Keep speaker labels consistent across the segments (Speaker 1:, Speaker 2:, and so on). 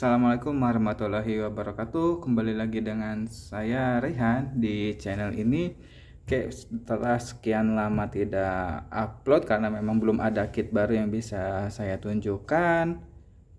Speaker 1: Assalamualaikum warahmatullahi wabarakatuh. Kembali lagi dengan saya Rehan di channel ini. Setelah sekian lama tidak upload karena memang belum ada kit baru yang bisa saya tunjukkan.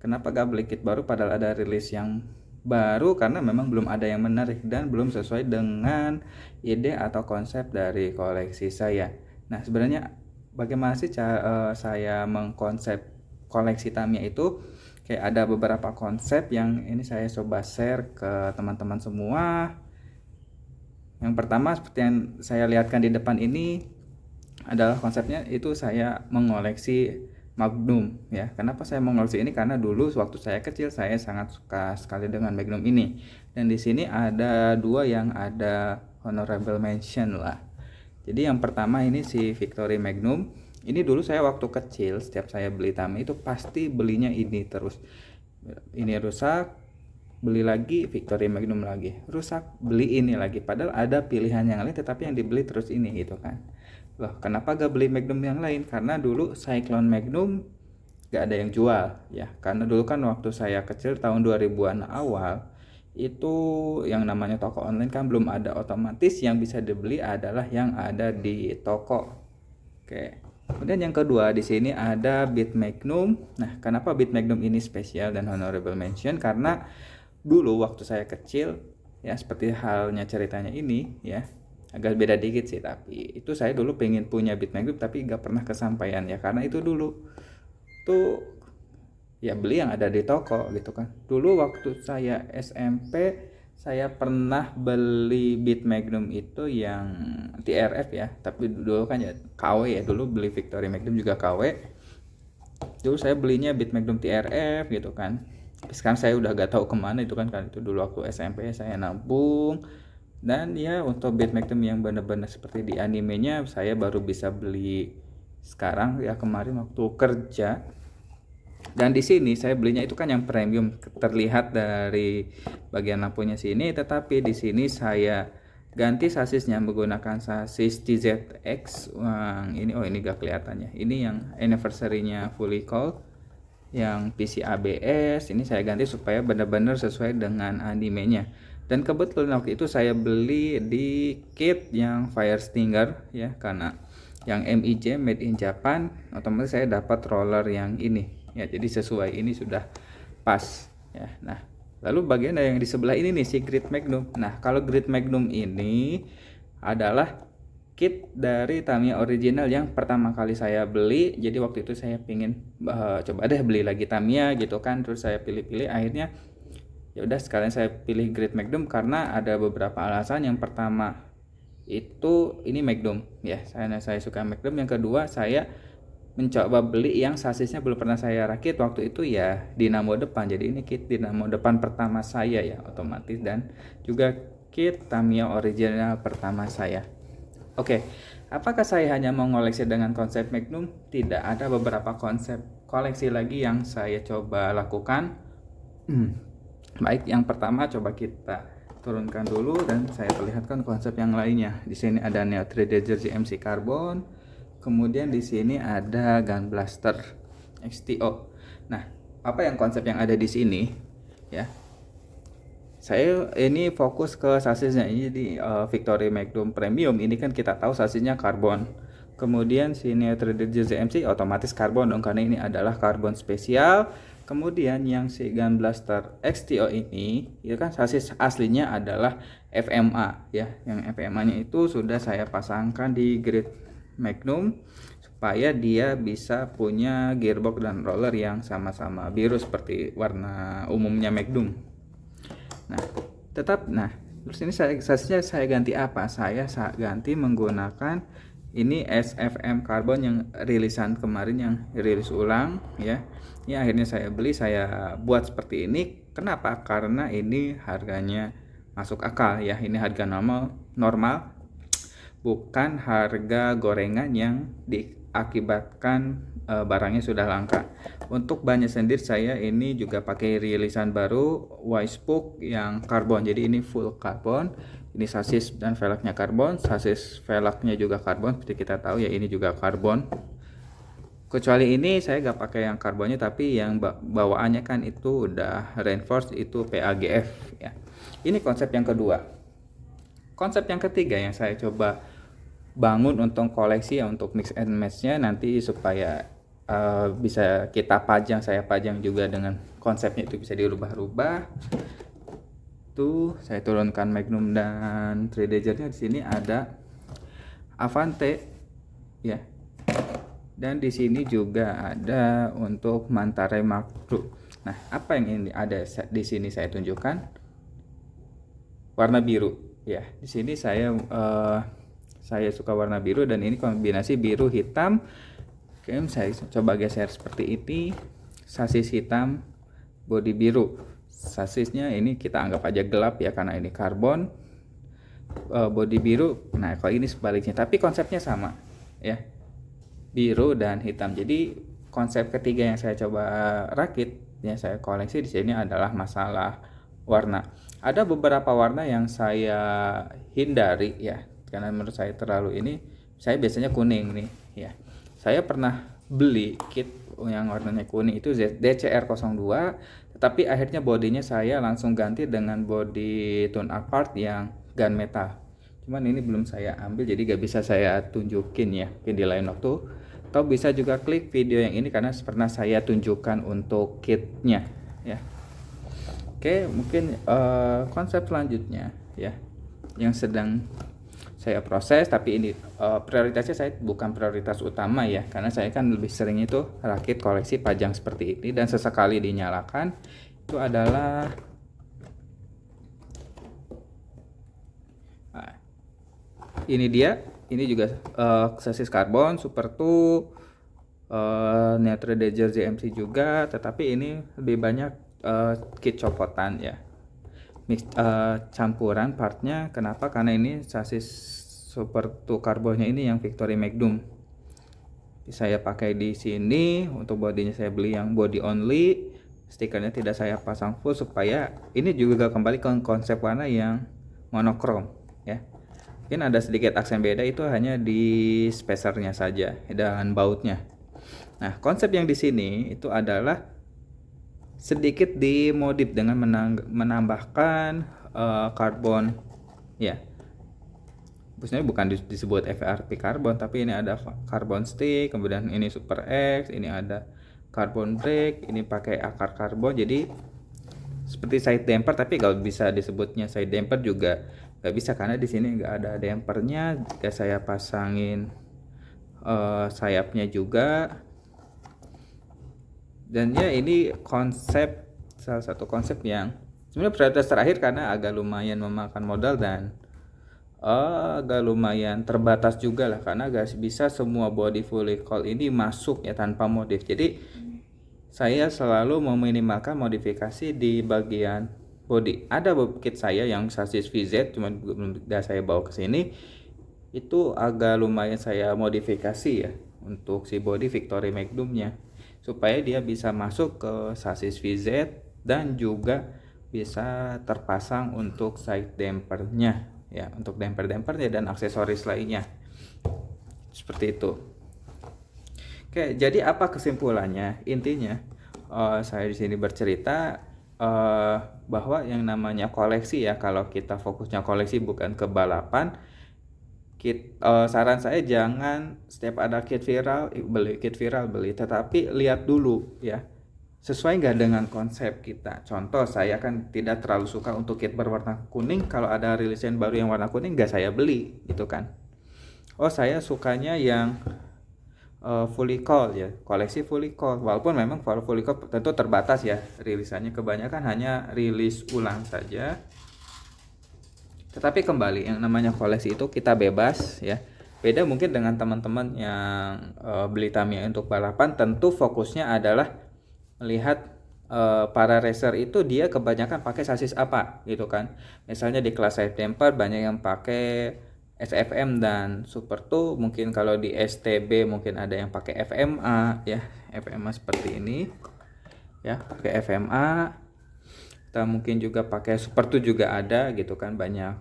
Speaker 1: Kenapa gak beli kit baru padahal ada rilis yang baru? Karena memang belum ada yang menarik dan belum sesuai dengan ide atau konsep dari koleksi saya. Nah, sebenarnya bagaimana sih saya mengkonsep koleksi Tamiya itu? Kayak ada beberapa konsep yang ini saya coba share ke teman-teman semua. Yang pertama seperti yang saya lihatkan di depan ini adalah konsepnya itu saya mengoleksi Magnum ya. Kenapa saya mengoleksi ini? Karena dulu waktu saya kecil saya sangat suka sekali dengan Magnum ini. Dan di sini ada dua yang ada honorable mention lah. Jadi yang pertama ini si Victory Magnum. Ini dulu saya waktu kecil setiap saya beli Tamiya itu pasti belinya ini terus. Ini rusak, beli lagi Victory Magnum lagi. Rusak, beli ini lagi. Padahal ada pilihan yang lain tetapi yang dibeli terus ini gitu kan. Loh, kenapa gak beli Magnum yang lain? Karena dulu Cyclone Magnum gak ada yang jual ya. Karena dulu kan waktu saya kecil tahun 2000-an awal itu yang namanya toko online kan belum ada, otomatis yang bisa dibeli adalah yang ada di toko. Oke. Kemudian yang kedua di sini ada Beat Magnum. Nah, kenapa Beat Magnum ini spesial dan honorable mention? Karena dulu waktu saya kecil ya seperti halnya ceritanya ini ya, agak beda dikit sih, tapi itu saya dulu pengen punya Beat Magnum tapi gak pernah kesampaian ya, karena itu dulu tuh ya beli yang ada di toko gitu kan. Dulu waktu saya SMP saya pernah beli Beat Magnum itu yang TRF ya, tapi dulu kan ya KW ya, dulu beli Victory Magnum juga KW. Dulu saya belinya Beat Magnum TRF gitu kan. Tapi sekarang saya udah gak tahu kemana itu kan itu dulu waktu SMP saya nabung. Dan ya untuk Beat Magnum yang benar-benar seperti di animenya saya baru bisa beli sekarang ya, kemarin waktu kerja. Dan di sini saya belinya itu kan yang premium, terlihat dari bagian lampunya sini, tetapi di sini saya ganti sasisnya menggunakan sasis TZX. Ini ini gak kelihatannya. Ini yang anniversary-nya fully cold, yang PC ABS ini saya ganti supaya benar-benar sesuai dengan animenya. Dan kebetulan waktu itu saya beli di kit yang Fire Stinger ya, karena yang MIJ made in Japan, otomatis saya dapat roller yang ini ya, jadi sesuai, ini sudah pas ya. Nah, lalu bagian yang di sebelah ini nih si Grid Magnum. Nah, kalau Grid Magnum ini adalah kit dari Tamiya original yang pertama kali saya beli. Jadi waktu itu saya pingin coba deh beli lagi Tamiya gitu kan, terus saya pilih-pilih, akhirnya ya udah sekalian saya pilih Grid Magnum karena ada beberapa alasan. Yang pertama itu ini Magnum ya, saya suka Magnum. Yang kedua, saya mencoba beli yang sasisnya belum pernah saya rakit waktu itu ya, dinamo depan. Jadi ini kit dinamo depan pertama saya ya otomatis, dan juga kit Tamiya original pertama saya. Oke, apakah saya hanya mengoleksi dengan konsep Magnum? Tidak, ada beberapa konsep koleksi lagi yang saya coba lakukan. Baik, yang pertama coba kita turunkan dulu dan saya perlihatkan konsep yang lainnya. Di sini ada Neo 3D Jersey MC Carbon. Kemudian di sini ada Gun Blaster XTO. Nah, apa yang konsep yang ada di sini ya? Saya ini fokus ke sasisnya. Ini di Victory Magnum Premium ini kan kita tahu sasisnya karbon. Kemudian sini 3D JZMC otomatis karbon dong, karena ini adalah karbon spesial. Kemudian yang si Gun Blaster XTO ini itu kan sasis aslinya adalah FMA ya. Yang FMA-nya itu sudah saya pasangkan di grid Magnum supaya dia bisa punya gearbox dan roller yang sama-sama biru seperti warna umumnya Magnum. Terus ini sasisnya saya ganti apa? Saya ganti menggunakan ini SFM Carbon yang rilisan kemarin, yang rilis ulang ya. Ini akhirnya saya beli, saya buat seperti ini. Kenapa? Karena ini harganya masuk akal ya. Ini harga normal, bukan harga gorengan yang diakibatkan barangnya sudah langka. Untuk bannya sendiri saya ini juga pakai rilisan baru Wisepuk yang karbon. Jadi ini full karbon. Ini sasis dan velgnya karbon, sasis velgnya juga karbon seperti kita tahu ya, ini juga karbon. Kecuali ini saya gak pakai yang karbonnya, tapi yang bawaannya kan itu udah reinforced, itu PAGF ya. Ini konsep yang kedua. Konsep yang ketiga yang saya coba bangun untuk koleksi ya, untuk mix and match-nya nanti supaya bisa kita pajang, saya pajang juga dengan konsepnya itu bisa dirubah-rubah. Tuh saya turunkan Magnum dan 3D-nya. Di sini ada Avante ya. Dan di sini juga ada untuk Mantaray Mark II. Nah, apa yang ini ada di sini saya tunjukkan? Warna biru ya. Di sini saya suka warna biru, dan ini kombinasi biru hitam. Oke, saya coba geser seperti ini. Sasis hitam, bodi biru. Sasisnya ini kita anggap aja gelap ya, karena ini karbon. Bodi biru. Nah, kalau ini sebaliknya, tapi konsepnya sama ya, biru dan hitam. Jadi konsep ketiga yang saya coba rakit yang saya koleksi di sini adalah masalah warna. Ada beberapa warna yang saya hindari ya, karena menurut saya terlalu ini. Saya biasanya kuning nih ya. Saya pernah beli kit yang warnanya kuning itu DCR02, tetapi akhirnya bodinya saya langsung ganti dengan body tone apart yang gunmetal. Cuman ini belum saya ambil, jadi gak bisa saya tunjukin ya, mungkin di lain waktu. Atau bisa juga klik video yang ini karena pernah saya tunjukkan untuk kitnya ya. Oke, mungkin konsep selanjutnya ya yang sedang saya proses, tapi ini prioritasnya saya bukan prioritas utama ya, karena saya kan lebih sering itu rakit koleksi pajang seperti ini, dan sesekali dinyalakan. Itu adalah ini dia. Ini juga sasis karbon Super 2, Neutral Danger JMC juga, tetapi ini lebih banyak kit copotan ya, mix campuran partnya. Kenapa? Karena ini sasis Super 2 karbonnya ini yang Victory Magnum. Saya pakai di sini. Untuk bodinya saya beli yang body only, stikernya tidak saya pasang full supaya ini juga kembali ke konsep warna yang monokrom ya. Mungkin ada sedikit aksen beda, itu hanya di spacernya saja dan bautnya. Nah, konsep yang di sini itu adalah sedikit dimodif dengan menambahkan karbon ya. Sebenarnya bukan disebut FRP karbon, tapi ini ada karbon stick, kemudian ini Super X, ini ada karbon brake, ini pakai akar karbon. Jadi seperti side damper, tapi kalau bisa disebutnya side damper juga nggak bisa, karena di sini nggak ada dampernya. Jika saya pasangin sayapnya juga. Dan ya, ini konsep, salah satu konsep yang sebenarnya prioritas terakhir karena agak lumayan memakan modal dan agak lumayan terbatas juga lah, karena gak bisa semua body fully coil ini masuk ya tanpa modif. Jadi saya selalu meminimalkan modifikasi di bagian body. Ada kit saya yang sasis VZ, cuman belum saya bawa ke sini. Itu agak lumayan saya modifikasi ya untuk si body Victory Magnumnya, supaya dia bisa masuk ke sasis VZ dan juga bisa terpasang untuk side dampernya ya, untuk damper-dampernya dan aksesoris lainnya. Seperti itu. Oke, jadi apa kesimpulannya? Intinya saya di sini bercerita bahwa yang namanya koleksi ya, kalau kita fokusnya koleksi bukan ke balapan, saran saya jangan setiap ada kit viral beli, tetapi lihat dulu ya, sesuai nggak dengan konsep kita. Contoh, saya kan tidak terlalu suka untuk kit berwarna kuning. Kalau ada rilisan baru yang warna kuning, nggak saya beli gitu kan. Oh, saya sukanya yang fully coil ya, koleksi fully coil. Walaupun memang fully coil tentu terbatas ya rilisannya, kebanyakan hanya rilis ulang saja. Tetapi kembali, yang namanya koleksi itu kita bebas ya. Beda mungkin dengan teman-teman yang beli Tamiya untuk balapan, tentu fokusnya adalah melihat para racer itu dia kebanyakan pakai sasis apa gitu kan. Misalnya di kelas side damper banyak yang pakai SFM dan Super 2, mungkin kalau di STB mungkin ada yang pakai FMA ya, FMA seperti ini ya, pakai FMA. Kita mungkin juga pakai Super 2 juga ada gitu kan, banyak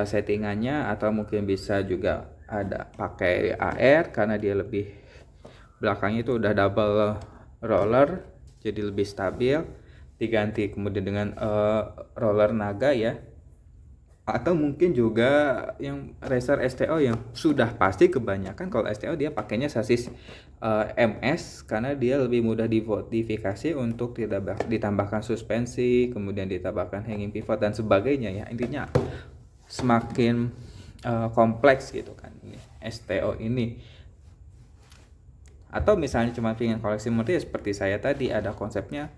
Speaker 1: settingannya. Atau mungkin bisa juga ada pakai AR karena dia lebih belakangnya itu udah double roller, jadi lebih stabil. Diganti kemudian dengan roller naga ya, atau mungkin juga yang Racer STO yang sudah pasti kebanyakan kalau STO dia pakainya sasis MS karena dia lebih mudah dimodifikasi untuk ditambahkan suspensi, kemudian ditambahkan hanging pivot dan sebagainya ya. Intinya semakin kompleks gitu kan ini STO ini. Atau misalnya cuma pengen koleksi murni seperti saya tadi, ada konsepnya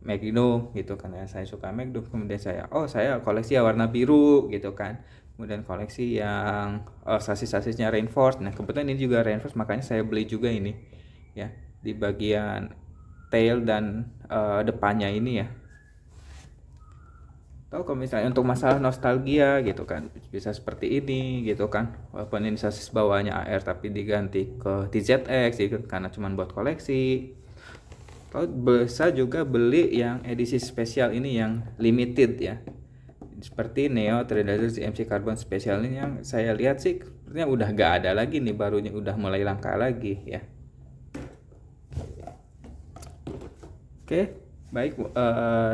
Speaker 1: Magnum gitu kan ya, saya suka Magnum, kemudian saya koleksi ya warna biru gitu kan, kemudian koleksi yang sasis-sasisnya reinforced. Nah kebetulan ini juga reinforced, makanya saya beli juga ini ya di bagian tail dan depannya ini ya. Tahu kalau misalnya untuk masalah nostalgia gitu kan bisa seperti ini gitu kan, walaupun ini sasis bawahnya AR tapi diganti ke TZX gitu karena cuma buat koleksi. Atau bisa juga beli yang edisi spesial ini yang limited ya, seperti Neo Trailblazer GMC Carbon Special ini yang saya lihat sih sepertinya udah gak ada lagi nih, barunya udah mulai langka lagi ya. Oke, baik,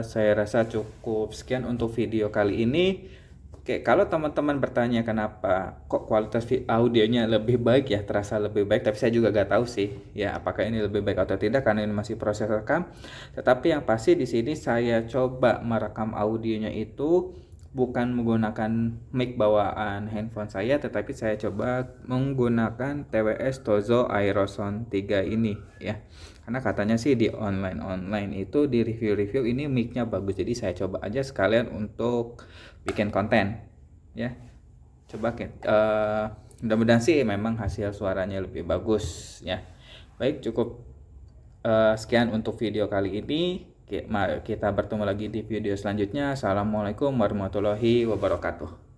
Speaker 1: saya rasa cukup sekian untuk video kali ini. Oke, kalau teman-teman bertanya kenapa kok kualitas audionya lebih baik ya, terasa lebih baik, tapi saya juga gak tahu sih ya apakah ini lebih baik atau tidak karena ini masih proses rekam. Tetapi yang pasti di sini saya coba merekam audionya itu bukan menggunakan mic bawaan handphone saya, tetapi saya coba menggunakan TWS Tozo Aeroson 3 ini ya. Karena katanya sih di online itu di review-review ini mic-nya bagus, jadi saya coba aja sekalian untuk bikin konten ya. Coba mudah-mudahan sih memang hasil suaranya lebih bagus ya. Baik, cukup sekian untuk video kali ini. Kita bertemu lagi di video selanjutnya. Assalamualaikum warahmatullahi wabarakatuh.